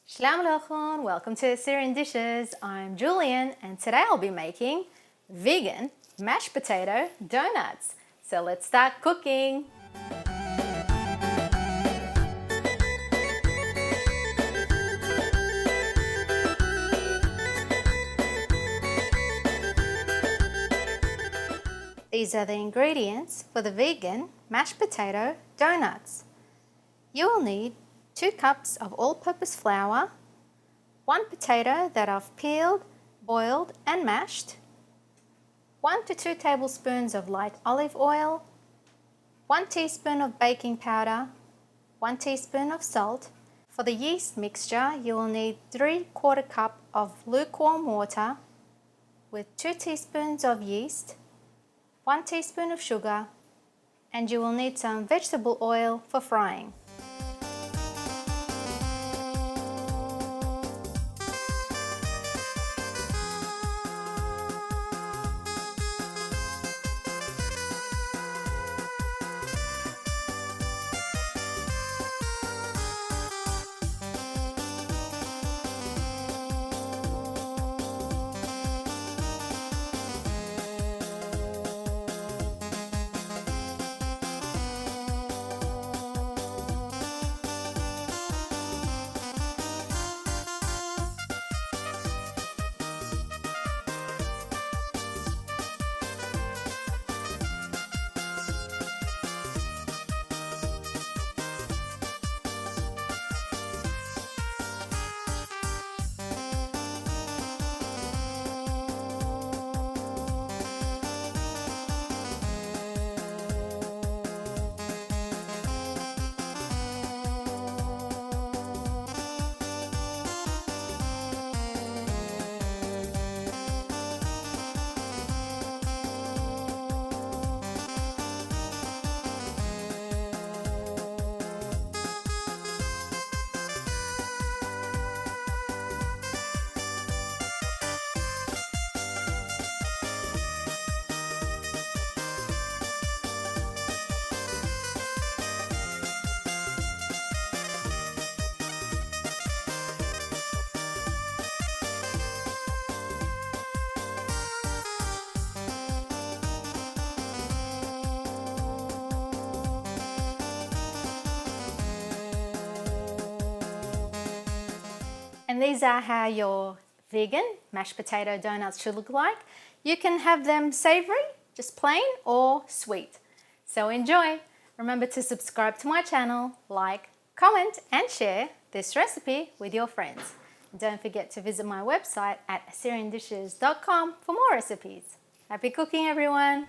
Shalom Aleichem, welcome to Assyrian Dishes. I'm Julian and today I'll be making vegan mashed potato donuts. So let's start cooking. These are the ingredients for the vegan mashed potato donuts. You will need 2 cups of all-purpose flour, 1 potato that I've peeled, boiled and mashed, 1 to 2 tablespoons of light olive oil, 1 teaspoon of baking powder, 1 teaspoon of salt. For the yeast mixture, you will need 3/4 cup of lukewarm water with 2 teaspoons of yeast, 1 teaspoon of sugar, and you will need some vegetable oil for frying. And these are how your vegan mashed potato donuts should look like. You can have them savory, just plain, or sweet. So enjoy! Remember to subscribe to my channel, like, comment and share this recipe with your friends. And don't forget to visit my website at assyriandishes.com for more recipes. Happy cooking everyone!